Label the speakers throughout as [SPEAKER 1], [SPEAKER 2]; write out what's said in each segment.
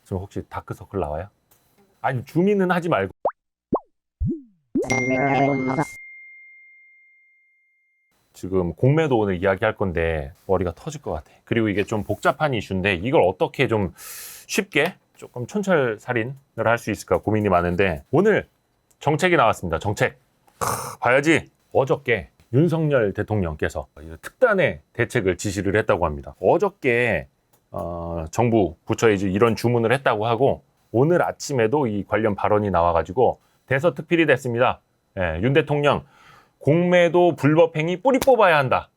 [SPEAKER 1] 지금 혹시 다크서클 나와요? 아니, 줌인은 하지 말고. 지금 공매도 오늘 이야기할 건데 머리가 터질 것 같아. 그리고 이게 좀 복잡한 이슈인데 이걸 어떻게 좀 쉽게 조금 촌철살인을 할 수 있을까 고민이 많은데 오늘 정책이 나왔습니다. 정책. 봐야지. 어저께 윤석열 대통령께서 특단의 대책을 지시를 했다고 합니다. 어저께 정부 부처에 이제 이런 주문을 했다고 하고 오늘 아침에도 이 관련 발언이 나와가지고 대서특필이 됐습니다. 예, 윤 대통령 공매도 불법행위 뿌리 뽑아야 한다.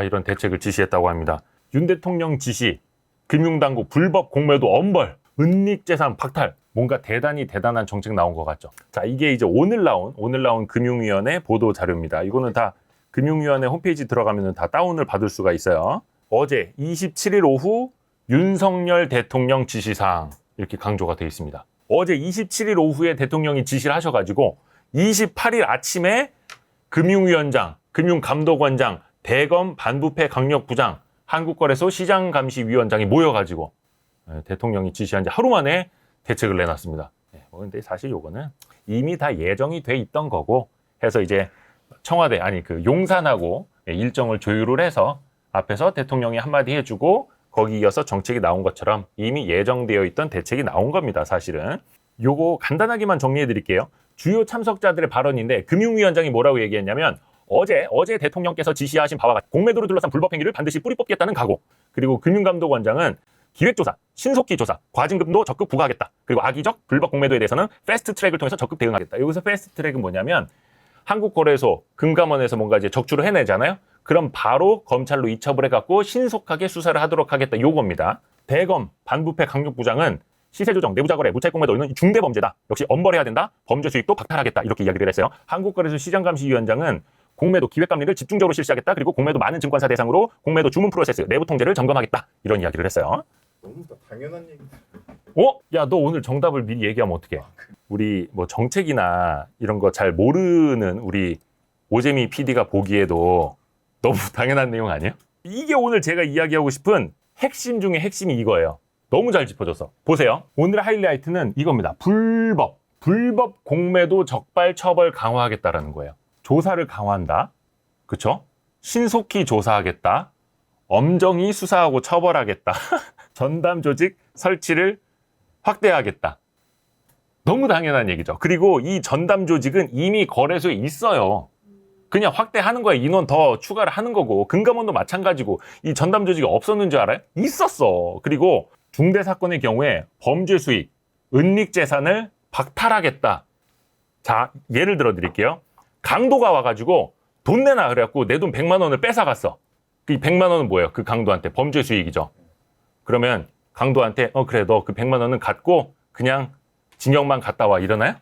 [SPEAKER 1] 이런 대책을 지시했다고 합니다. 윤 대통령 지시, 금융당국 불법 공매도 엄벌, 은닉재산 박탈. 뭔가 대단한 정책 나온 것 같죠. 자, 이게 이제 오늘 나온 금융위원회 보도 자료입니다. 이거는 다 금융위원회 홈페이지 들어가면 다 다운을 받을 수가 있어요. 어제 27일 오후 윤석열 대통령 지시사항 이렇게 강조가 되어 있습니다. 어제 27일 오후에 대통령이 지시를 하셔가지고 28일 아침에 금융위원장, 금융감독원장, 대검 반부패 강력부장, 한국거래소 시장감시위원장이 모여가지고 대통령이 지시한 지 하루 만에 대책을 내놨습니다. 근데 사실 요거는 이미 다 예정이 돼 있던 거고 해서 이제 청와대, 용산하고 일정을 조율을 해서 앞에서 대통령이 한마디 해주고 거기 이어서 정책이 나온 것처럼 이미 예정되어 있던 대책이 나온 겁니다. 사실은. 요거 간단하게만 정리해 드릴게요. 주요 참석자들의 발언인데 금융위원장이 뭐라고 얘기했냐면 어제 대통령께서 지시하신 바와 같이 공매도를 둘러싼 불법행위를 반드시 뿌리 뽑겠다는 각오. 그리고 금융감독원장은 기획조사, 신속히 조사, 과징금도 적극 부과하겠다. 그리고 악의적 불법 공매도에 대해서는 패스트트랙을 통해서 적극 대응하겠다. 여기서 패스트트랙은 뭐냐면 한국거래소, 금감원에서 뭔가 이제 적출을 해내잖아요. 그럼 바로 검찰로 이첩을 해갖고 신속하게 수사를 하도록 하겠다. 요겁니다. 대검 반부패 강력부장은 시세조정, 내부자거래, 무차익공매도 이는 중대범죄다. 역시 엄벌해야 된다. 범죄 수익도 박탈하겠다. 이렇게 이야기를 했어요. 한국거래소 시장감시위원장은 공매도 기획감리를 집중적으로 실시하겠다. 그리고 공매도 많은 증권사 대상으로 공매도 주문 프로세스, 내부 통제를 점검하겠다. 이런 이야기를 했어요.
[SPEAKER 2] 너무 당연한 얘기.
[SPEAKER 1] 야, 너 오늘 정답을 미리 얘기하면 어떡해? 우리 뭐 정책이나 이런 거 잘 모르는 우리 오재미 PD가 보기에도 너무 당연한 내용 아니에요? 이게 오늘 제가 이야기하고 싶은 핵심 중에 핵심이 이거예요. 너무 잘 짚어줘서. 보세요. 오늘 하이라이트는 이겁니다. 불법 공매도 적발 처벌 강화하겠다라는 거예요. 조사를 강화한다. 그쵸? 신속히 조사하겠다. 엄정히 수사하고 처벌하겠다. 전담 조직 설치를 확대하겠다. 너무 당연한 얘기죠. 그리고 이 전담 조직은 이미 거래소에 있어요. 그냥 확대하는 거야. 인원 더 추가를 하는 거고. 금감원도 마찬가지고. 이 전담 조직이 없었는 줄 알아요? 있었어. 그리고 중대 사건의 경우에 범죄 수익, 은닉 재산을 박탈하겠다. 자, 예를 들어 드릴게요. 강도가 와가지고 돈 내놔 그래갖고 내 돈 100만 원을 뺏어갔어. 그 100만 원은 뭐예요? 그 강도한테 범죄 수익이죠. 그러면 강도한테 그래 너 그 100만 원은 갖고 그냥 징역만 갔다 와 이러나요?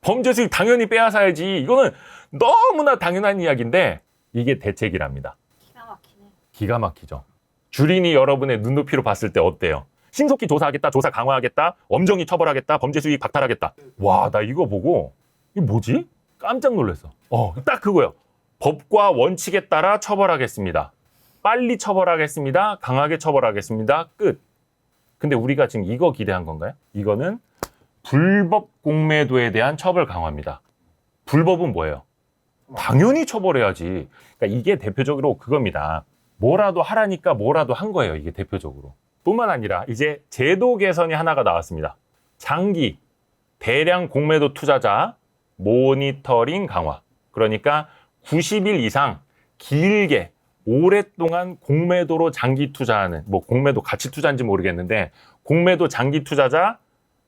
[SPEAKER 1] 범죄 수익 당연히 빼앗아야지. 이거는 너무나 당연한 이야기인데 이게 대책이랍니다.
[SPEAKER 3] 기가 막히네.
[SPEAKER 1] 기가 막히죠. 주린이 여러분의 눈높이로 봤을 때 어때요? 신속히 조사하겠다, 조사 강화하겠다, 엄정히 처벌하겠다, 범죄 수익 박탈하겠다. 와, 나 이거 보고 이게 뭐지? 깜짝 놀랐어. 딱 그거예요. 법과 원칙에 따라 처벌하겠습니다. 빨리 처벌하겠습니다. 강하게 처벌하겠습니다. 끝. 근데 우리가 지금 이거 기대한 건가요? 이거는 불법 공매도에 대한 처벌 강화입니다. 불법은 뭐예요? 당연히 처벌해야지. 그러니까 이게 대표적으로 그겁니다. 뭐라도 하라니까 뭐라도 한 거예요. 이게 대표적으로. 뿐만 아니라 이제 제도 개선이 하나가 나왔습니다. 장기, 대량 공매도 투자자 모니터링 강화. 그러니까 90일 이상 길게 오랫동안 공매도로 장기 투자하는, 뭐 공매도 같이 투자인지 모르겠는데 공매도 장기 투자자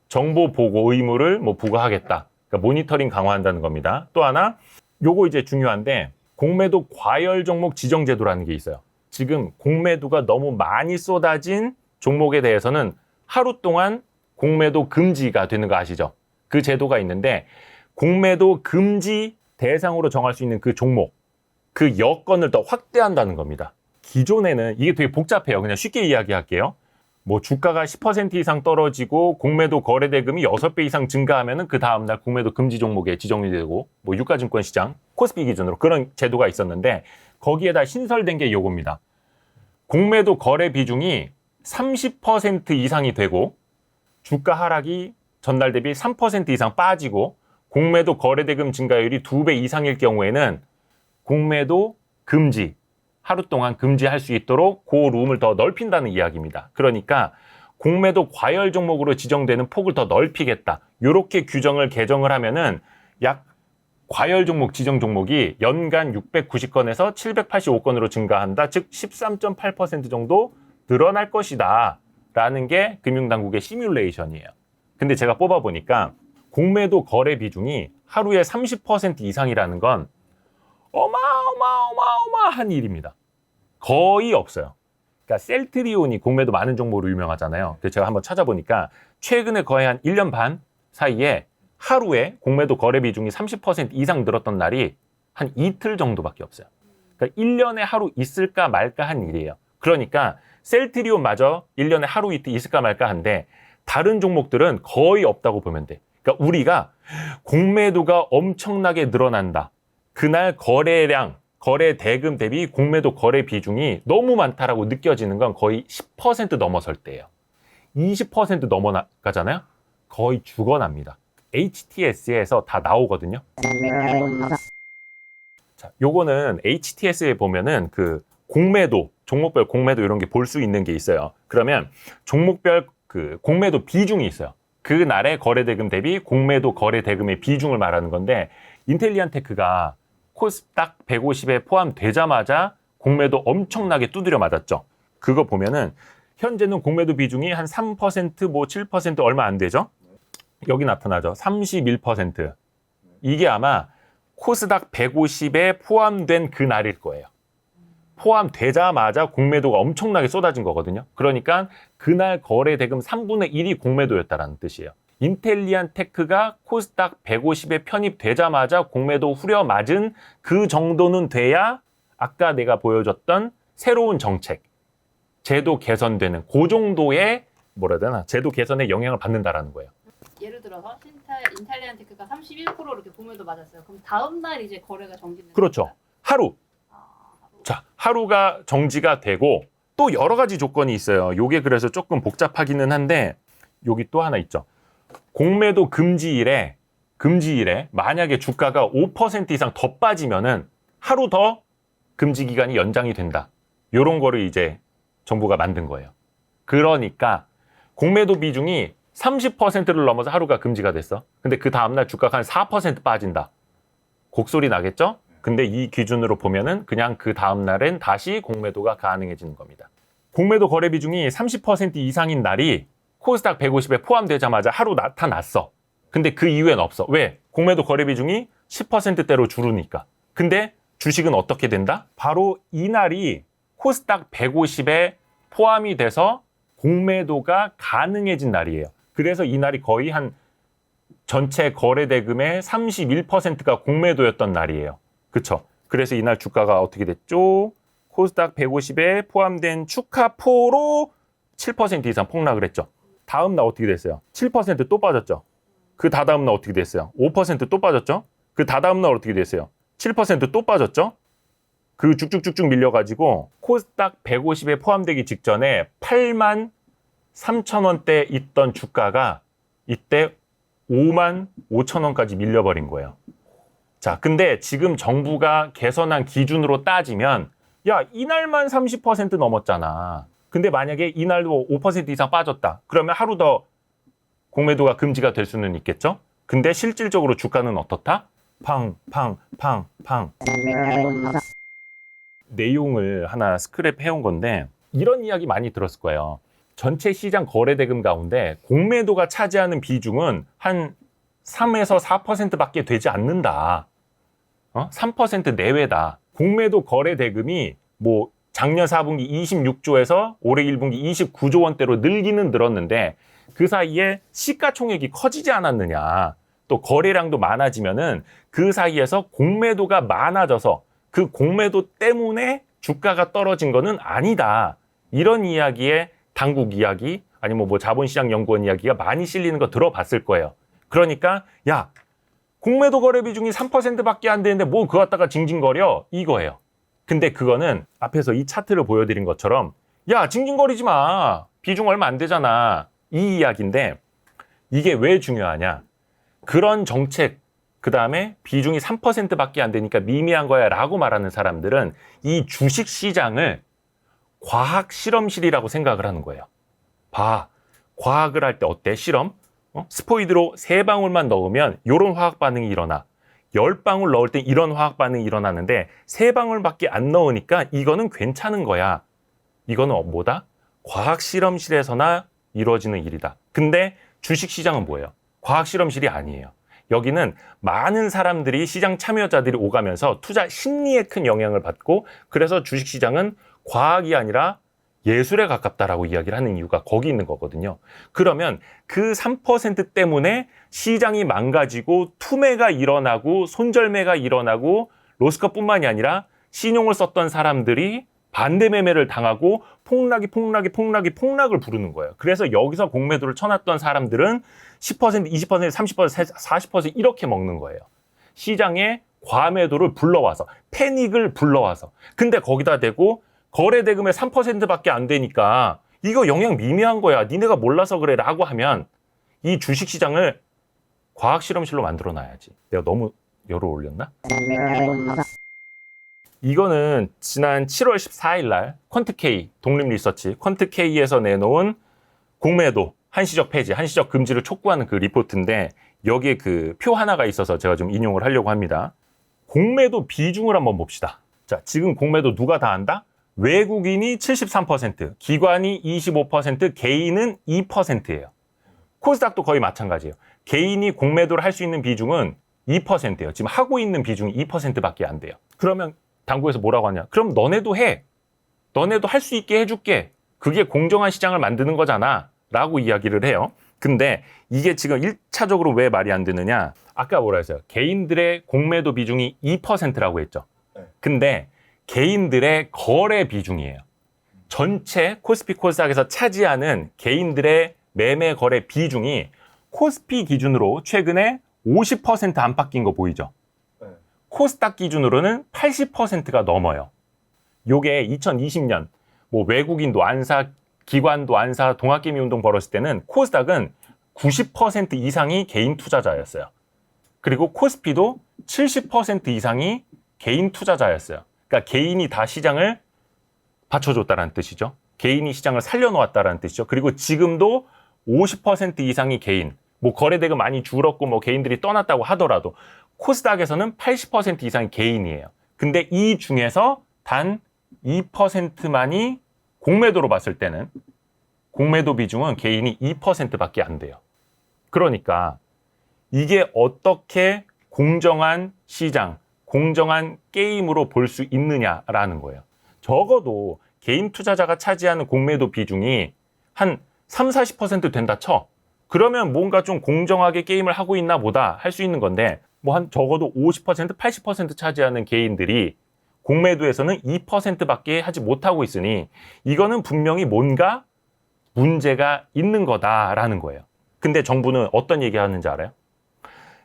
[SPEAKER 1] 정보 보고 의무를 뭐 부과하겠다. 그러니까 모니터링 강화한다는 겁니다. 또 하나, 요거 이제 중요한데 공매도 과열 종목 지정 제도라는 게 있어요. 지금 공매도가 너무 많이 쏟아진 종목에 대해서는 하루 동안 공매도 금지가 되는 거 아시죠? 그 제도가 있는데 공매도 금지 대상으로 정할 수 있는 그 종목, 그 여건을 더 확대한다는 겁니다. 기존에는 이게 되게 복잡해요. 그냥 쉽게 이야기할게요. 뭐 주가가 10% 이상 떨어지고 공매도 거래 대금이 6배 이상 증가하면은 그 다음날 공매도 금지 종목에 지정이 되고 뭐 유가증권 시장, 코스피 기준으로 그런 제도가 있었는데 거기에다 신설된 게 요겁니다. 공매도 거래 비중이 30% 이상이 되고 주가 하락이 전날 대비 3% 이상 빠지고 공매도 거래대금 증가율이 2배 이상일 경우에는 공매도 금지, 하루 동안 금지할 수 있도록 그 룸을 더 넓힌다는 이야기입니다. 그러니까 공매도 과열 종목으로 지정되는 폭을 더 넓히겠다. 이렇게 규정을 개정을 하면은 약 과열 종목 지정 종목이 연간 690건에서 785건으로 증가한다. 즉 13.8% 정도 늘어날 것이다. 라는 게 금융당국의 시뮬레이션이에요. 근데 제가 뽑아보니까 공매도 거래 비중이 하루에 30% 이상이라는 건 어마어마한 일입니다. 거의 없어요. 그러니까 셀트리온이 공매도 많은 종목으로 유명하잖아요. 그래서 제가 한번 찾아보니까 최근에 거의 한 1년 반 사이에 하루에 공매도 거래 비중이 30% 이상 늘었던 날이 한 이틀 정도밖에 없어요. 그러니까 1년에 하루 있을까 말까 한 일이에요. 그러니까 셀트리온마저 1년에 하루 이틀 있을까 말까 한데 다른 종목들은 거의 없다고 보면 돼. 그러니까 우리가 공매도가 엄청나게 늘어난다. 그날 거래량, 거래 대금 대비 공매도 거래 비중이 너무 많다라고 느껴지는 건 거의 10% 넘어설 때예요. 20% 넘어가잖아요. 거의 죽어납니다. HTS에서 다 나오거든요. 자, 요거는 HTS에 보면은 그 공매도, 종목별 공매도 이런 게 볼 수 있는 게 있어요. 그러면 종목별 그 공매도 비중이 있어요. 그 날의 거래대금 대비 공매도 거래대금의 비중을 말하는 건데 인텔리안테크가 코스닥 150에 포함되자마자 공매도 엄청나게 두드려 맞았죠. 그거 보면은 현재는 공매도 비중이 한 3%, 뭐 7% 얼마 안 되죠. 여기 나타나죠. 31%. 이게 아마 코스닥 150에 포함된 그 날일 거예요. 포함되자마자 공매도가 엄청나게 쏟아진 거거든요. 그러니까 그날 거래 대금 3분의 1이 공매도였다는 뜻이에요. 인텔리안테크가 코스닥 150에 편입되자마자 공매도 후려맞은 그 정도는 돼야 아까 내가 보여줬던 새로운 정책, 제도 개선되는 그 정도의 뭐라 해야 되나 제도 개선에 영향을 받는다라는 거예요.
[SPEAKER 2] 예를 들어서 인텔리안테크가 31% 이렇게 공매도 맞았어요. 그럼 다음 날 이제 거래가 정지되는
[SPEAKER 1] 그렇죠. 하루. 자, 하루가 정지가 되고 또 여러 가지 조건이 있어요. 요게 그래서 조금 복잡하기는 한데 여기 또 하나 있죠. 공매도 금지일에 만약에 주가가 5% 이상 더 빠지면은 하루 더 금지 기간이 연장이 된다. 요런 거를 이제 정부가 만든 거예요. 그러니까 공매도 비중이 30%를 넘어서 하루가 금지가 됐어. 근데 그 다음날 주가가 한 4% 빠진다. 곡소리 나겠죠? 근데 이 기준으로 보면은 그냥 그 다음날엔 다시 공매도가 가능해지는 겁니다. 공매도 거래 비중이 30% 이상인 날이 코스닥 150에 포함되자마자 하루 나타났어. 근데 그 이후엔 없어. 왜? 공매도 거래 비중이 10%대로 줄으니까. 근데 주식은 어떻게 된다? 바로 이 날이 코스닥 150에 포함이 돼서 공매도가 가능해진 날이에요. 그래서 이 날이 거의 한 전체 거래 대금의 31%가 공매도였던 날이에요. 그쵸? 그래서 이날 주가가 어떻게 됐죠? 코스닥 150에 포함된 축하포로 7% 이상 폭락을 했죠. 다음 날 어떻게 됐어요? 7% 또 빠졌죠. 그 다다음 날 어떻게 됐어요? 5% 또 빠졌죠. 그 다다음 날 어떻게 됐어요? 7% 또 빠졌죠. 그 쭉쭉쭉쭉 밀려가지고 코스닥 150에 포함되기 직전에 8만 3천 원대 있던 주가가 이때 5만 5천 원까지 밀려버린 거예요. 자, 근데 지금 정부가 개선한 기준으로 따지면 야, 이날만 30% 넘었잖아. 근데 만약에 이날도 5% 이상 빠졌다. 그러면 하루 더 공매도가 금지가 될 수는 있겠죠? 근데 실질적으로 주가는 어떻다? 팡. 내용을 하나 스크랩 해온 건데 이런 이야기 많이 들었을 거예요. 전체 시장 거래대금 가운데 공매도가 차지하는 비중은 한 3에서 4%밖에 되지 않는다. 3% 내외다. 공매도 거래대금이 뭐 작년 4분기 26조에서 올해 1분기 29조 원대로 늘기는 늘었는데 그 사이에 시가총액이 커지지 않았느냐. 또 거래량도 많아지면은 그 사이에서 공매도가 많아져서 그 공매도 때문에 주가가 떨어진 거는 아니다. 이런 이야기에 당국 이야기 아니면 뭐 자본시장연구원 이야기가 많이 실리는 거 들어봤을 거예요. 그러니까 야, 공매도 거래 비중이 3%밖에 안 되는데 뭐 그거 갖다가 징징거려 이거예요. 근데 그거는 앞에서 이 차트를 보여드린 것처럼 야, 징징거리지 마. 비중 얼마 안 되잖아. 이 이야기인데 이게 왜 중요하냐. 그런 정책, 그 다음에 비중이 3%밖에 안 되니까 미미한 거야 라고 말하는 사람들은 이 주식시장을 과학실험실이라고 생각을 하는 거예요. 봐. 과학을 할 때 어때? 실험? 스포이드로 3방울만 넣으면 이런 화학 반응이 일어나. 10방울 넣을 때 이런 화학 반응이 일어나는데 3방울밖에 안 넣으니까 이거는 괜찮은 거야. 이거는 뭐다? 과학실험실에서나 이루어지는 일이다. 근데 주식시장은 뭐예요? 과학실험실이 아니에요. 여기는 많은 사람들이 시장 참여자들이 오가면서 투자 심리에 큰 영향을 받고 그래서 주식시장은 과학이 아니라 예술에 가깝다라고 이야기를 하는 이유가 거기 있는 거거든요. 그러면 그 3% 때문에 시장이 망가지고 투매가 일어나고 손절매가 일어나고 로스컷뿐만이 아니라 신용을 썼던 사람들이 반대 매매를 당하고 폭락을 부르는 거예요. 그래서 여기서 공매도를 쳐놨던 사람들은 10%, 20%, 30%, 40% 이렇게 먹는 거예요. 시장에 과매도를 불러와서, 패닉을 불러와서. 근데 거기다 대고 거래 대금의 3%밖에 안 되니까 이거 영향 미미한 거야. 니네가 몰라서 그래 라고 하면 이 주식시장을 과학실험실로 만들어 놔야지. 내가 너무 열을 올렸나? 이거는 지난 7월 14일 날 퀀트K 독립리서치 퀀트K에서 내놓은 공매도 한시적 폐지, 한시적 금지를 촉구하는 그 리포트인데 여기에 그 표 하나가 있어서 제가 좀 인용을 하려고 합니다. 공매도 비중을 한번 봅시다. 자, 지금 공매도 누가 다 한다? 외국인이 73%, 기관이 25%, 개인은 2%예요. 코스닥도 거의 마찬가지예요. 개인이 공매도를 할 수 있는 비중은 2%예요. 지금 하고 있는 비중이 2%밖에 안 돼요. 그러면 당국에서 뭐라고 하냐? 그럼 너네도 해. 너네도 할 수 있게 해줄게. 그게 공정한 시장을 만드는 거잖아. 라고 이야기를 해요. 근데 이게 지금 1차적으로 왜 말이 안 되느냐? 아까 뭐라 했어요? 개인들의 공매도 비중이 2%라고 했죠. 근데 개인들의 거래 비중이에요. 전체 코스피 코스닥에서 차지하는 개인들의 매매 거래 비중이 코스피 기준으로 최근에 50% 안팎인 거 보이죠? 코스닥 기준으로는 80%가 넘어요. 요게 2020년 뭐 외국인도 안 사, 기관도 안 사, 동학개미 운동 벌었을 때는 코스닥은 90% 이상이 개인 투자자였어요. 그리고 코스피도 70% 이상이 개인 투자자였어요. 그러니까 개인이 다 시장을 받쳐줬다는 뜻이죠. 개인이 시장을 살려놓았다는 뜻이죠. 그리고 지금도 50% 이상이 개인, 뭐 거래대금 많이 줄었고 뭐 개인들이 떠났다고 하더라도 코스닥에서는 80% 이상이 개인이에요. 근데 이 중에서 단 2%만이 공매도로 봤을 때는 공매도 비중은 개인이 2%밖에 안 돼요. 그러니까 이게 어떻게 공정한 시장, 공정한 게임으로 볼 수 있느냐라는 거예요. 적어도 개인 투자자가 차지하는 공매도 비중이 한 3, 40% 된다 쳐. 그러면 뭔가 좀 공정하게 게임을 하고 있나 보다 할 수 있는 건데 뭐 한 적어도 50%, 80% 차지하는 개인들이 공매도에서는 2%밖에 하지 못하고 있으니 이거는 분명히 뭔가 문제가 있는 거다라는 거예요. 근데 정부는 어떤 얘기 하는지 알아요?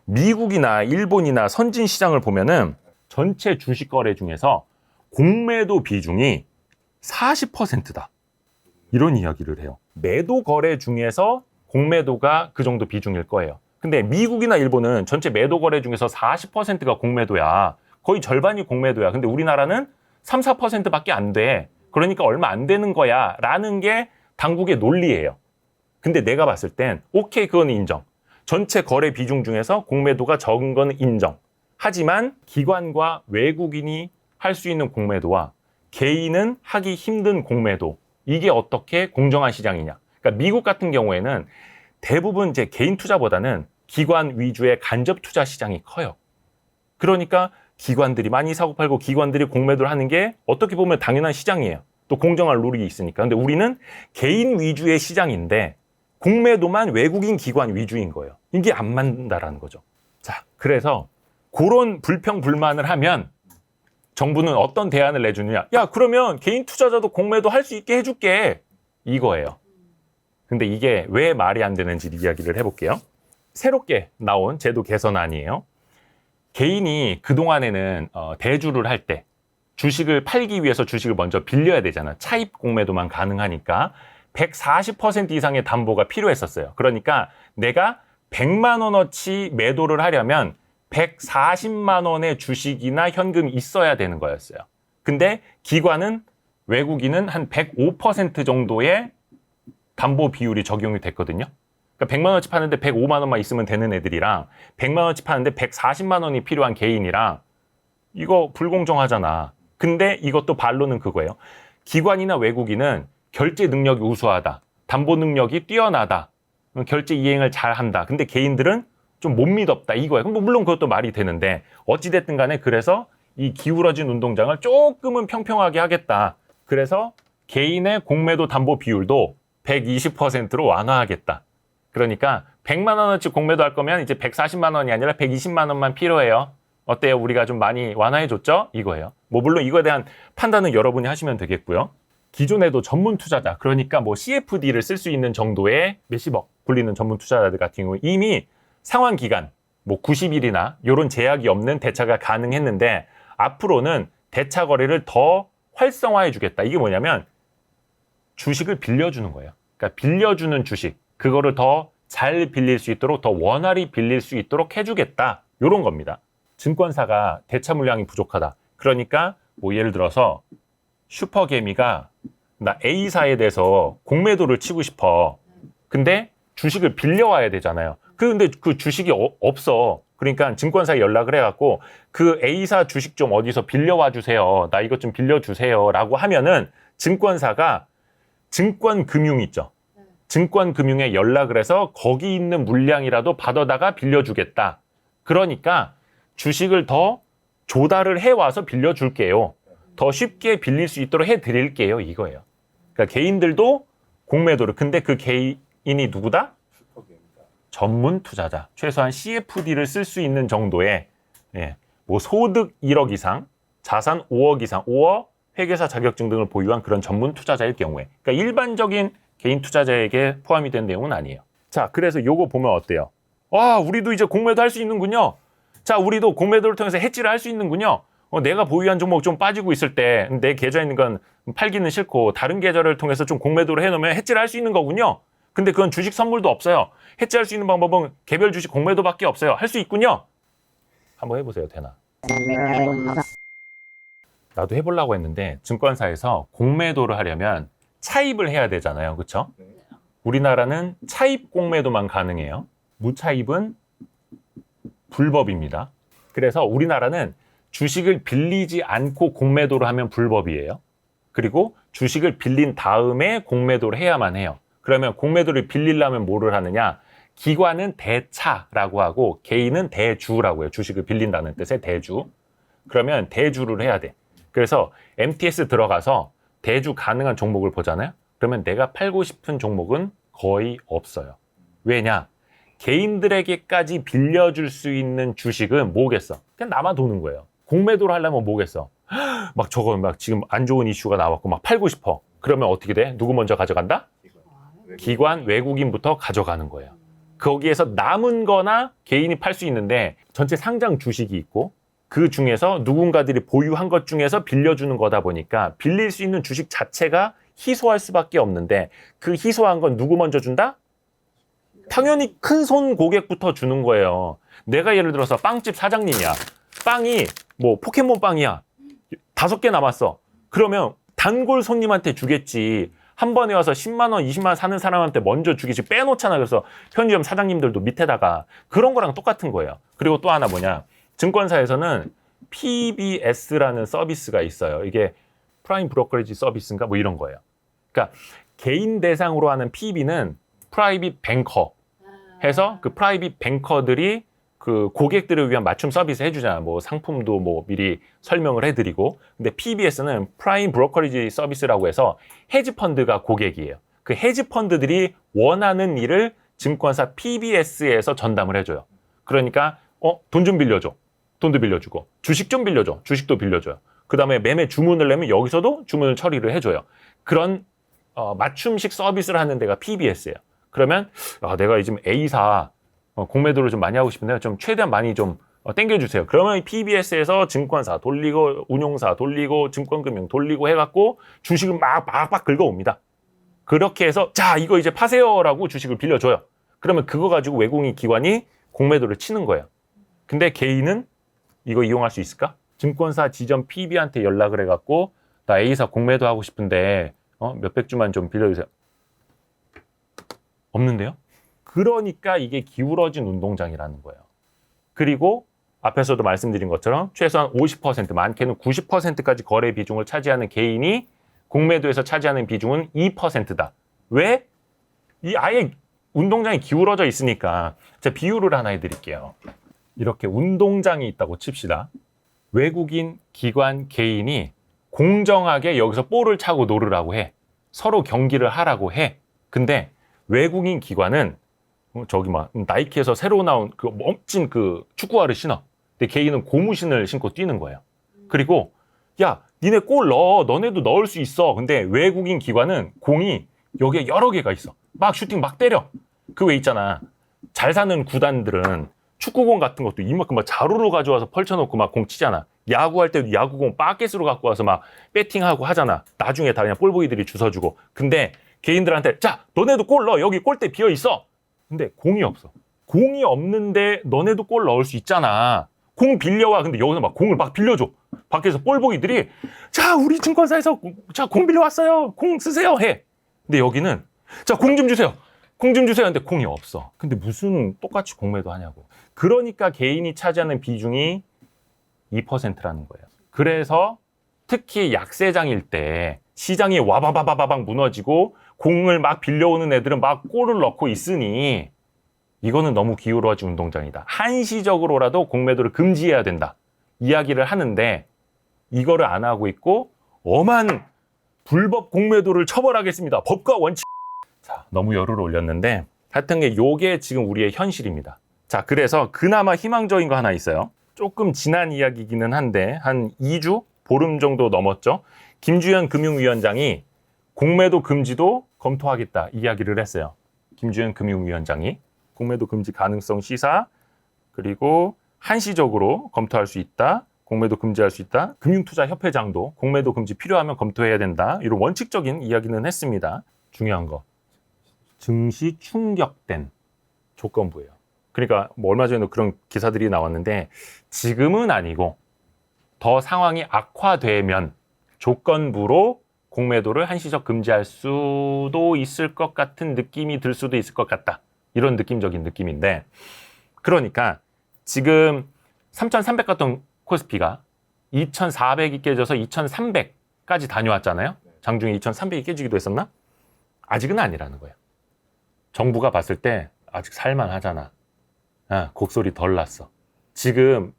[SPEAKER 1] 미국이나 일본이나 선진 시장을 보면은 전체 주식 거래 중에서 공매도 비중이 40%다. 이런 이야기를 해요. 매도 거래 중에서 공매도가 그 정도 비중일 거예요. 근데 미국이나 일본은 전체 매도 거래 중에서 40%가 공매도야. 거의 절반이 공매도야. 근데 우리나라는 3, 4%밖에 안 돼. 그러니까 얼마 안 되는 거야. 라는 게 당국의 논리예요. 근데 내가 봤을 땐 오케이, 그건 인정. 전체 거래 비중 중에서 공매도가 적은 건 인정. 하지만 기관과 외국인이 할 수 있는 공매도와 개인은 하기 힘든 공매도, 이게 어떻게 공정한 시장이냐. 그러니까 미국 같은 경우에는 대부분 이제 개인 투자보다는 기관 위주의 간접 투자 시장이 커요. 그러니까 기관들이 많이 사고 팔고 기관들이 공매도를 하는 게 어떻게 보면 당연한 시장이에요. 또 공정한 룰이 있으니까. 근데 우리는 개인 위주의 시장인데 공매도만 외국인 기관 위주인 거예요. 이게 안 맞는다라는 거죠. 자, 그래서 그런 불평 불만을 하면 정부는 어떤 대안을 내주느냐. 야, 그러면 개인 투자자도 공매도 할 수 있게 해줄게. 이거예요. 근데 이게 왜 말이 안 되는지 이야기를 해볼게요. 새롭게 나온 제도 개선안이에요. 개인이 그동안에는 대주를 할 때 주식을 팔기 위해서 주식을 먼저 빌려야 되잖아. 차입 공매도만 가능하니까. 140% 이상의 담보가 필요했었어요. 그러니까 내가 100만 원어치 매도를 하려면 140만 원의 주식이나 현금이 있어야 되는 거였어요. 근데 기관은 외국인은 한 105% 정도의 담보 비율이 적용이 됐거든요. 그러니까 100만 원어치 파는데 105만 원만 있으면 되는 애들이랑 100만 원어치 파는데 140만 원이 필요한 개인이랑 이거 불공정하잖아. 근데 이것도 반론은 그거예요. 기관이나 외국인은 결제 능력이 우수하다. 담보 능력이 뛰어나다. 결제 이행을 잘한다. 근데 개인들은 좀 못 믿었다. 이거예요. 그럼 물론 그것도 말이 되는데 어찌됐든 간에 그래서 이 기울어진 운동장을 조금은 평평하게 하겠다. 그래서 개인의 공매도 담보 비율도 120%로 완화하겠다. 그러니까 100만 원어치 공매도 할 거면 이제 140만 원이 아니라 120만 원만 필요해요. 어때요? 우리가 좀 많이 완화해줬죠? 이거예요. 뭐 물론 이거에 대한 판단은 여러분이 하시면 되겠고요. 기존에도 전문 투자자, 그러니까 뭐 CFD를 쓸 수 있는 정도의 몇십억 굴리는 전문 투자자들 같은 경우 이미 상환 기간 뭐 90일이나 이런 제약이 없는 대차가 가능했는데 앞으로는 대차 거래를 더 활성화해 주겠다. 이게 뭐냐면 주식을 빌려주는 거예요. 그러니까 빌려주는 주식, 그거를 더 잘 빌릴 수 있도록 더 원활히 빌릴 수 있도록 해주겠다. 이런 겁니다. 증권사가 대차 물량이 부족하다. 그러니까 뭐 예를 들어서 슈퍼개미가 나 A사에 대해서 공매도를 치고 싶어. 근데 주식을 빌려와야 되잖아요. 근데 그 주식이 없어. 그러니까 증권사에 연락을 해갖고 그 A사 주식 좀 어디서 빌려와 주세요. 나 이것 좀 빌려주세요. 라고 하면은 증권사가 증권금융 있죠. 증권금융에 연락을 해서 거기 있는 물량이라도 받아다가 빌려주겠다. 그러니까 주식을 더 조달을 해와서 빌려줄게요. 더 쉽게 빌릴 수 있도록 해드릴게요. 이거예요. 그러니까 개인들도 공매도를. 근데 그 개인이 누구다? 전문 투자자. 최소한 CFD를 쓸 수 있는 정도의 뭐 소득 1억 이상, 자산 5억 이상, 5억 회계사 자격증 등을 보유한 그런 전문 투자자일 경우에. 그러니까 일반적인 개인 투자자에게 포함이 된 내용은 아니에요. 자, 그래서 요거 보면 어때요? 우리도 이제 공매도 할 수 있는군요. 자, 우리도 공매도를 통해서 해지를 할 수 있는군요. 내가 보유한 종목 좀 빠지고 있을 때 내 계좌에 있는 건 팔기는 싫고 다른 계좌를 통해서 좀 공매도를 해놓으면 해지를 할 수 있는 거군요. 근데 그건 주식 선물도 없어요. 해지할 수 있는 방법은 개별 주식 공매도밖에 없어요. 할 수 있군요. 한번 해보세요. 되나? 나도 해보려고 했는데 증권사에서 공매도를 하려면 차입을 해야 되잖아요. 그렇죠? 우리나라는 차입 공매도만 가능해요. 무차입은 불법입니다. 그래서 우리나라는 주식을 빌리지 않고 공매도를 하면 불법이에요. 그리고 주식을 빌린 다음에 공매도를 해야만 해요. 그러면 공매도를 빌리려면 뭐를 하느냐? 기관은 대차라고 하고 개인은 대주라고 해요. 주식을 빌린다는 뜻의 대주. 그러면 대주를 해야 돼. 그래서 MTS 들어가서 대주 가능한 종목을 보잖아요. 그러면 내가 팔고 싶은 종목은 거의 없어요. 왜냐? 개인들에게까지 빌려줄 수 있는 주식은 뭐겠어? 그냥 나만 도는 거예요. 공매도를 하려면 뭐겠어? 막 저거 막 지금 안 좋은 이슈가 나왔고 막 팔고 싶어. 그러면 어떻게 돼? 누구 먼저 가져간다? 기관, 외국인부터 가져가는 거예요. 거기에서 남은 거나 개인이 팔 수 있는데 전체 상장 주식이 있고 그 중에서 누군가들이 보유한 것 중에서 빌려주는 거다 보니까 빌릴 수 있는 주식 자체가 희소할 수밖에 없는데 그 희소한 건 누구 먼저 준다? 당연히 큰 손 고객부터 주는 거예요. 내가 예를 들어서 빵집 사장님이야. 빵이 뭐 포켓몬 빵이야. 5개 남았어. 그러면 단골 손님한테 주겠지. 한 번에 와서 10만 원, 20만 원 사는 사람한테 먼저 주겠지. 빼놓잖아. 그래서 편의점 사장님들도 밑에다가 그런 거랑 똑같은 거예요. 그리고 또 하나 뭐냐. 증권사에서는 PBS라는 서비스가 있어요. 이게 프라임 브로커리지 서비스인가 뭐 이런 거예요. 그러니까 개인 대상으로 하는 PB는 프라이빗 뱅커 해서 그 프라이빗 뱅커들이 그 고객들을 위한 맞춤 서비스 해주잖아요. 뭐 상품도 뭐 미리 설명을 해드리고. 근데 PBS는 프라임 브로커리지 서비스라고 해서 헤지펀드가 고객이에요. 그 헤지펀드들이 원하는 일을 증권사 PBS에서 전담을 해줘요. 그러니까 돈 좀 빌려줘. 돈도 빌려주고 주식 좀 빌려줘. 주식도 빌려줘요. 그 다음에 매매 주문을 내면 여기서도 주문을 처리를 해줘요. 그런 맞춤식 서비스를 하는 데가 PBS예요. 그러면 내가 지금 A사 공매도를 좀 많이 하고 싶은데 좀 최대한 많이 좀 땡겨주세요. 그러면 PBS에서 증권사 돌리고 운용사 돌리고 증권금융 돌리고 해갖고 주식을 막 긁어옵니다. 그렇게 해서 자 이거 이제 파세요라고 주식을 빌려줘요. 그러면 그거 가지고 외국인 기관이 공매도를 치는 거예요. 근데 개인은 이거 이용할 수 있을까? 증권사 지점 PB한테 연락을 해갖고 나 A사 공매도 하고 싶은데 몇백 주만 좀 빌려주세요. 없는데요? 그러니까 이게 기울어진 운동장이라는 거예요. 그리고 앞에서도 말씀드린 것처럼 최소한 50%, 많게는 90%까지 거래 비중을 차지하는 개인이 공매도에서 차지하는 비중은 2%다. 왜? 이 아예 운동장이 기울어져 있으니까. 제가 비유를 하나 해드릴게요. 이렇게 운동장이 있다고 칩시다. 외국인, 기관, 개인이 공정하게 여기서 볼을 차고 놀으라고 해. 서로 경기를 하라고 해. 근데 외국인 기관은 저기 막 나이키에서 새로 나온 그 멋진 그 축구화를 신어. 근데 개인은 고무신을 신고 뛰는 거예요. 그리고 야, 니네 골 넣어. 너네도 넣을 수 있어. 근데 외국인 기관은 공이 여기에 여러 개가 있어. 막 슈팅 막 때려. 그 왜 있잖아. 잘 사는 구단들은 축구공 같은 것도 이만큼 막 자루로 가져와서 펼쳐놓고 막 공 치잖아. 야구할 때도 야구공 바켓으로 갖고 와서 막 배팅하고 하잖아. 나중에 다 그냥 볼보이들이 주워주고. 근데 개인들한테 자, 너네도 골 넣어. 여기 골대 비어 있어. 근데 공이 없어. 공이 없는데 너네도 골 넣을 수 있잖아. 공 빌려와. 근데 여기서 막 공을 막 빌려줘. 밖에서 볼보이들이 자, 우리 증권사에서 자, 공 빌려왔어요. 공 쓰세요. 해. 근데 여기는 자, 공 좀 주세요. 공 좀 주세요. 근데 공이 없어. 근데 무슨 똑같이 공매도 하냐고. 그러니까 개인이 차지하는 비중이 2%라는 거예요. 그래서 특히 약세장일 때 시장이 와바바바바박 무너지고 공을 막 빌려오는 애들은 막 골을 넣고 있으니 이거는 너무 기울어진 운동장이다. 한시적으로라도 공매도를 금지해야 된다. 이야기를 하는데 이거를 안 하고 있고 엄한 불법 공매도를 처벌하겠습니다. 법과 원칙. 자, 너무 열을 올렸는데 하여튼 요게 지금 우리의 현실입니다. 자, 그래서 그나마 희망적인 거 하나 있어요. 조금 지난 이야기이기는 한데 한 2주? 보름 정도 넘었죠. 김주현 금융위원장이 공매도 금지도 검토하겠다 이야기를 했어요. 김주현 금융위원장이 공매도 금지 가능성 시사, 그리고 한시적으로 검토할 수 있다. 공매도 금지할 수 있다. 금융투자협회장도 공매도 금지 필요하면 검토해야 된다. 이런 원칙적인 이야기는 했습니다. 중요한 거. 증시 충격된 조건부예요. 그러니까 뭐 얼마 전에도 그런 기사들이 나왔는데 지금은 아니고 더 상황이 악화되면 조건부로 공매도를 한시적 금지할 수도 있을 것 같은 느낌이 들 수도 있을 것 같다. 이런 느낌적인 느낌인데 그러니까 지금 3,300 갔던 코스피가 2,400이 깨져서 2,300까지 다녀왔잖아요. 장중에 2,300이 깨지기도 했었나? 아직은 아니라는 거예요. 정부가 봤을 때 아직 살만하잖아. 곡소리 덜 났어. 지금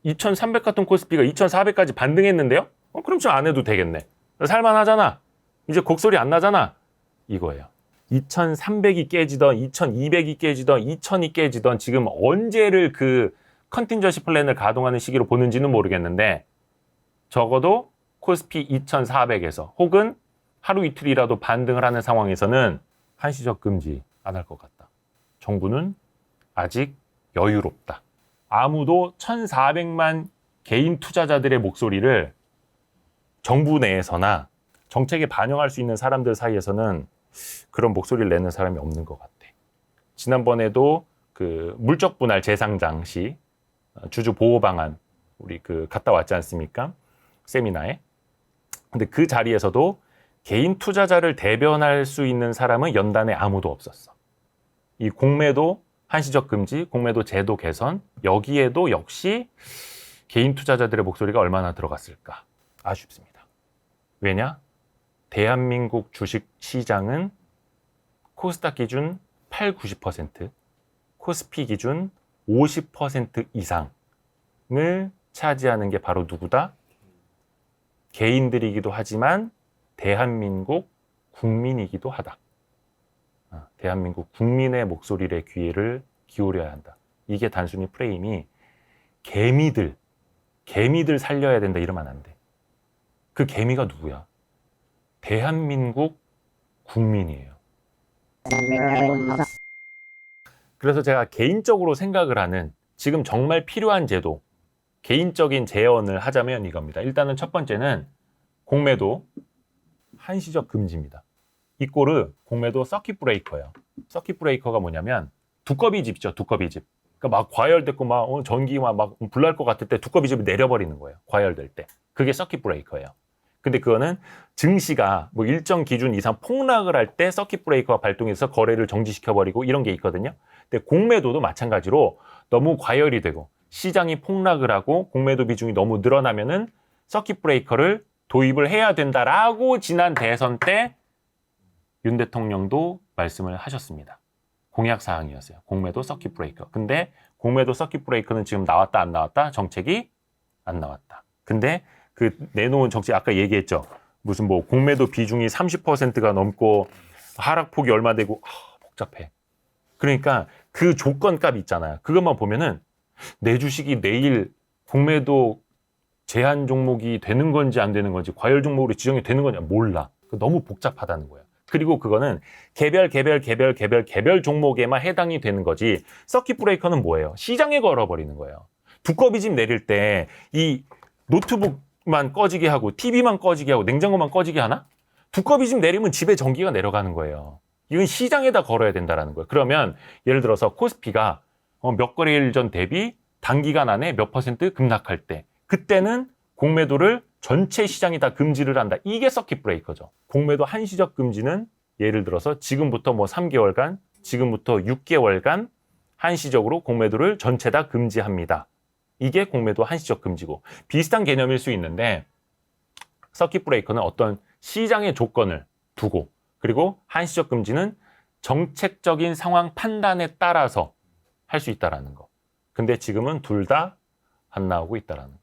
[SPEAKER 1] 2,300 같은 코스피가 2,400까지 반등했는데요? 그럼 좀 안 해도 되겠네. 살만하잖아. 이제 곡소리 안 나잖아. 이거예요. 2,300이 깨지던 2,200이 깨지던 2,000이 깨지던 지금 언제를 그 컨틴전시 플랜을 가동하는 시기로 보는지는 모르겠는데 적어도 코스피 2,400에서 혹은 하루 이틀이라도 반등을 하는 상황에서는 한시적 금지 안 할 것 같다. 정부는 아직 여유롭다. 아무도 1,400만 개인 투자자들의 목소리를 정부 내에서나 정책에 반영할 수 있는 사람들 사이에서는 그런 목소리를 내는 사람이 없는 것 같아. 지난번에도 그 물적 분할 재상장 시 주주 보호 방안 우리 그 갔다 왔지 않습니까? 세미나에. 근데 그 자리에서도 개인 투자자를 대변할 수 있는 사람은 연단에 아무도 없었어. 이 공매도 한시적 금지, 공매도 제도 개선 여기에도 역시 개인 투자자들의 목소리가 얼마나 들어갔을까 아쉽습니다. 왜냐? 대한민국 주식 시장은 코스닥 기준 8, 90%, 코스피 기준 50% 이상을 차지하는 게 바로 누구다? 개인들이기도 하지만 대한민국 국민이기도 하다. 대한민국 국민의 목소리에 귀를 기울여야 한다. 이게 단순히 프레임이 개미들 살려야 된다 이러면 안 돼. 그 개미가 누구야? 대한민국 국민이에요. 그래서 제가 개인적으로 생각을 하는 지금 정말 필요한 제도, 개인적인 제언을 하자면 이겁니다. 일단은 첫 번째는 공매도 한시적 금지입니다. 이 꼴은 공매도 서킷 브레이커예요. 서킷 브레이커가 뭐냐면 두꺼비 집 있죠. 두꺼비 집. 그러니까 막 과열됐고 막 전기가 막 불날 것 같을 때 두꺼비 집을 내려버리는 거예요. 과열될 때. 그게 서킷 브레이커예요. 근데 그거는 증시가 뭐 일정 기준 이상 폭락을 할 때 서킷 브레이커가 발동해서 거래를 정지시켜버리고 이런 게 있거든요. 근데 공매도도 마찬가지로 너무 과열이 되고 시장이 폭락을 하고 공매도 비중이 너무 늘어나면은 서킷 브레이커를 도입을 해야 된다라고 지난 대선 때 윤 대통령도 말씀을 하셨습니다. 공약 사항이었어요. 공매도 서킷 브레이커. 근데 공매도 서킷 브레이커는 지금 나왔다 안 나왔다? 정책이 안 나왔다. 근데 그 내놓은 정책 아까 얘기했죠. 무슨 뭐 공매도 비중이 30%가 넘고 하락폭이 얼마 되고 복잡해. 그러니까 그 조건값 있잖아요. 그것만 보면은 내 주식이 내일 공매도 제한 종목이 되는 건지 안 되는 건지 과열 종목으로 지정이 되는 건지 몰라. 너무 복잡하다는 거예요. 그리고 그거는 개별 종목에만 해당이 되는 거지. 서킷 브레이커는 뭐예요? 시장에 걸어버리는 거예요. 두꺼비 집 내릴 때 이 노트북만 꺼지게 하고 TV만 꺼지게 하고 냉장고만 꺼지게 하나? 두꺼비 집 내리면 집에 전기가 내려가는 거예요. 이건 시장에다 걸어야 된다는 거예요. 그러면 예를 들어서 코스피가 몇 거래일 전 대비 단기간 안에 몇 % 급락할 때 그때는 공매도를 전체 시장이 다 금지를 한다. 이게 서킷 브레이커죠. 공매도 한시적 금지는 예를 들어서 지금부터 뭐 3개월간, 지금부터 6개월간 한시적으로 공매도를 전체 다 금지합니다. 이게 공매도 한시적 금지고 비슷한 개념일 수 있는데 서킷 브레이커는 어떤 시장의 조건을 두고 그리고 한시적 금지는 정책적인 상황 판단에 따라서 할 수 있다라는 거. 근데 지금은 둘 다 안 나오고 있다라는 거.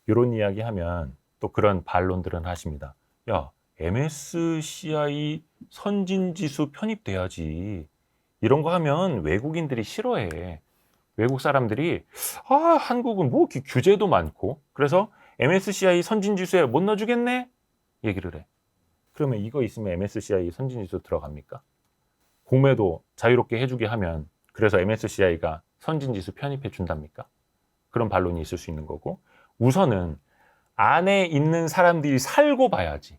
[SPEAKER 1] 이런 이야기 하면 또 그런 반론들은 하십니다. 야, MSCI 선진지수 편입돼야지. 이런 거 하면 외국인들이 싫어해. 외국 사람들이 한국은 뭐 규제도 많고 그래서 MSCI 선진지수에 못 넣어주겠네? 얘기를 해. 그러면 이거 있으면 MSCI 선진지수 들어갑니까? 공매도 자유롭게 해주게 하면 그래서 MSCI가 선진지수 편입해 준답니까? 그런 반론이 있을 수 있는 거고 우선은 안에 있는 사람들이 살고 봐야지.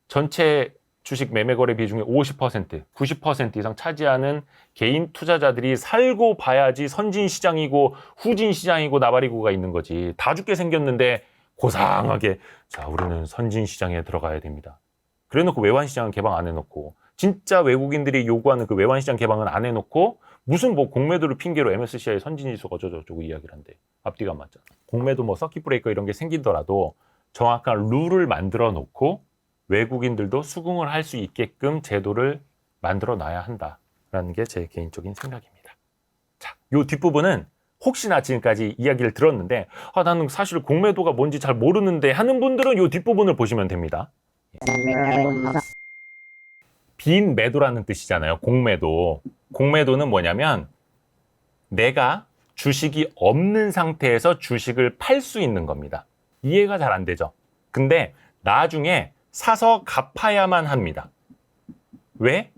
[SPEAKER 1] 전체 주식 매매 거래 비중의 50%, 90% 이상 차지하는 개인 투자자들이 살고 봐야지 선진 시장이고 후진 시장이고 나발이고가 있는 거지. 다 죽게 생겼는데 고상하게 자, 우리는 선진 시장에 들어가야 됩니다. 그래 놓고 외환 시장은 개방 안 해놓고 진짜 외국인들이 요구하는 그 외환 시장 개방은 안 해놓고 무슨 뭐 공매도를 핑계로 MSCI 선진지수가 어쩌고저쩌고 이야기를 한대. 앞뒤가 안 맞잖아. 공매도 뭐 서킷 브레이커 이런 게 생기더라도 정확한 룰을 만들어 놓고 외국인들도 수긍을 할 수 있게끔 제도를 만들어 놔야 한다라는 게 제 개인적인 생각입니다. 자, 요 뒷부분은 혹시나 지금까지 이야기를 들었는데 나는 사실 공매도가 뭔지 잘 모르는데 하는 분들은 요 뒷부분을 보시면 됩니다. 빈 매도라는 뜻이잖아요. 공매도. 공매도는 뭐냐면 내가 주식이 없는 상태에서 주식을 팔 수 있는 겁니다. 이해가 잘 안 되죠? 근데 나중에 사서 갚아야만 합니다. 왜?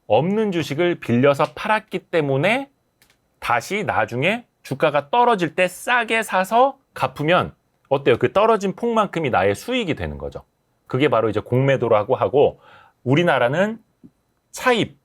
[SPEAKER 1] 없는 주식을 빌려서 팔았기 때문에 다시 나중에 주가가 떨어질 때 싸게 사서 갚으면 어때요? 그 떨어진 폭만큼이 나의 수익이 되는 거죠. 그게 바로 이제 공매도라고 하고 우리나라는 차입,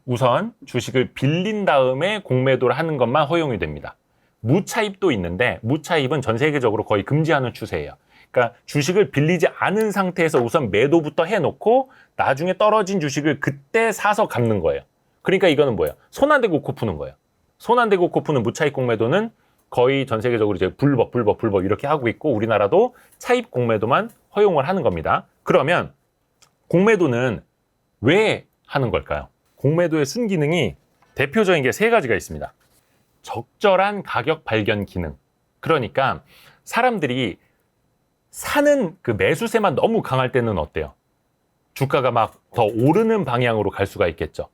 [SPEAKER 1] 우선 주식을 빌린 다음에 공매도를 하는 것만 허용이 됩니다. 무차입도 있는데 무차입은 전 세계적으로 거의 금지하는 추세예요. 그러니까 주식을 빌리지 않은 상태에서 우선 매도부터 해놓고 나중에 떨어진 주식을 그때 사서 갚는 거예요. 그러니까 이거는 뭐예요? 손 안 대고 코 푸는 거예요. 손 안 대고 코 푸는 무차입 공매도는 거의 전 세계적으로 이제 불법 이렇게 하고 있고 우리나라도 차입 공매도만 허용을 하는 겁니다. 그러면 공매도는 왜 하는 걸까요? 공매도의 순기능이 대표적인 게 세 가지가 있습니다. 적절한 가격 발견 기능. 그러니까 사람들이 사는 그 매수세만 너무 강할 때는 어때요? 주가가 막 더 오르는 방향으로 갈 수가 있겠죠.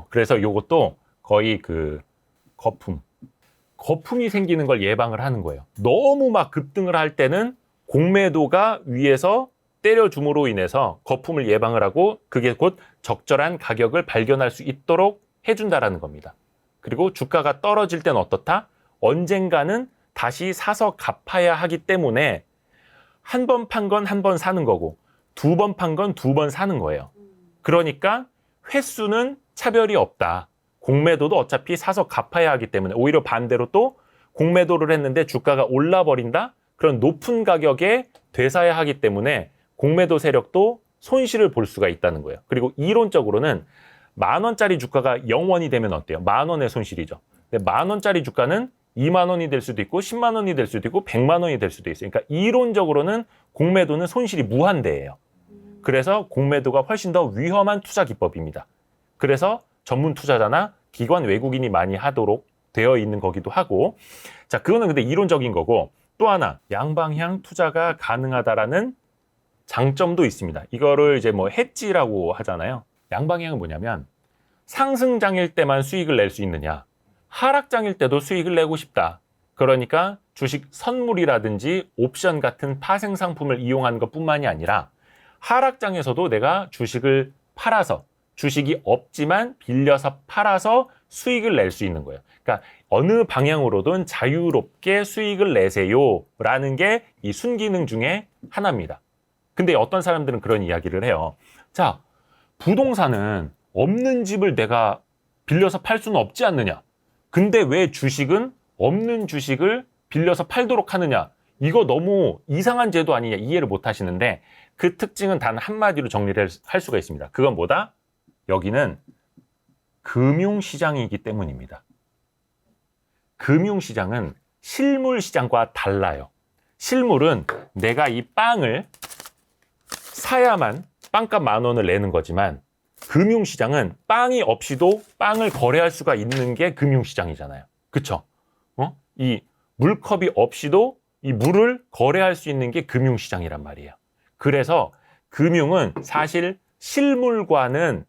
[SPEAKER 1] 그래서 요것도 거의 그 거품이 생기는 걸 예방을 하는 거예요. 너무 막 급등을 할 때는 공매도가 위에서 때려줌으로 인해서 거품을 예방을 하고 그게 곧 적절한 가격을 발견할 수 있도록 해준다라는 겁니다. 그리고 주가가 떨어질 때는 어떻다? 언젠가는 다시 사서 갚아야 하기 때문에 한 번 판 건 한 번 사는 거고 두 번 판 건 두 번 사는 거예요. 그러니까 횟수는 차별이 없다. 공매도도 어차피 사서 갚아야 하기 때문에 오히려 반대로 또 공매도를 했는데 주가가 올라버린다? 그런 높은 가격에 되사야 하기 때문에 공매도 세력도 손실을 볼 수가 있다는 거예요. 그리고 이론적으로는 10,000원짜리 주가가 0원이 되면 어때요? 10,000원의 손실이죠. 근데 10,000원짜리 주가는 20,000원이 될 수도 있고 100,000원이 될 수도 있고 100,000원이 될 수도 있어요. 그러니까 이론적으로는 공매도는 손실이 무한대예요. 그래서 공매도가 훨씬 더 위험한 투자 기법입니다. 그래서 전문 투자자나 기관 외국인이 많이 하도록 되어 있는 거기도 하고, 자, 그거는 근데 이론적인 거고, 또 하나 양방향 투자가 가능하다라는 장점도 있습니다. 이거를 이제 뭐 헤지라고 하잖아요. 양방향은 뭐냐면 상승장일 때만 수익을 낼 수 있느냐, 하락장일 때도 수익을 내고 싶다. 그러니까 주식 선물이라든지 옵션 같은 파생 상품을 이용한 것뿐만이 아니라 하락장에서도 내가 주식을 팔아서, 주식이 없지만 빌려서 팔아서 수익을 낼 수 있는 거예요. 그러니까 어느 방향으로든 자유롭게 수익을 내세요라는 게 이 순기능 중에 하나입니다. 근데 어떤 사람들은 그런 이야기를 해요. 자, 부동산은 없는 집을 내가 빌려서 팔 수는 없지 않느냐. 근데 왜 주식은 없는 주식을 빌려서 팔도록 하느냐. 이거 너무 이상한 제도 아니냐, 이해를 못 하시는데 그 특징은 단 한마디로 정리를 할 수가 있습니다. 그건 뭐다? 여기는 금융시장이기 때문입니다. 금융시장은 실물시장과 달라요. 실물은 내가 이 빵을 사야만 빵값 10,000원을 내는 거지만 금융시장은 빵이 없이도 빵을 거래할 수가 있는 게 금융시장이잖아요. 그쵸? 이 물컵이 없이도 이 물을 거래할 수 있는 게 금융시장이란 말이에요. 그래서 금융은 사실 실물과는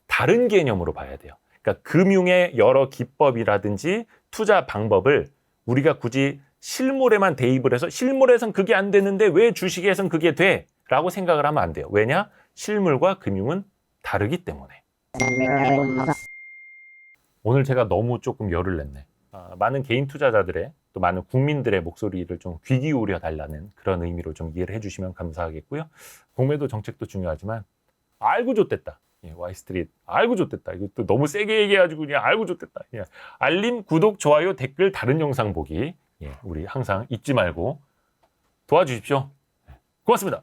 [SPEAKER 1] 다른 개념으로 봐야 돼요. 그러니까 금융의 여러 기법이라든지 투자 방법을 우리가 굳이 실물에만 대입을 해서 실물에선 그게 안 되는데 왜 주식에선 그게 돼? 라고 생각을 하면 안 돼요. 왜냐? 실물과 금융은 다르기 때문에. 오늘 제가 너무 조금 열을 냈네. 많은 개인 투자자들의 또 많은 국민들의 목소리를 좀 귀 기울여 달라는 그런 의미로 좀 이해를 해주시면 감사하겠고요. 공매도 정책도 중요하지만 알고 좆됐다. 예, 와이스트릿 알고 좆됐다. 이거 또 너무 세게 얘기해가지고 그냥 알고 좆됐다. 예, 알림, 구독, 좋아요, 댓글, 다른 영상 보기. 예, 우리 항상 잊지 말고 도와주십시오. 고맙습니다.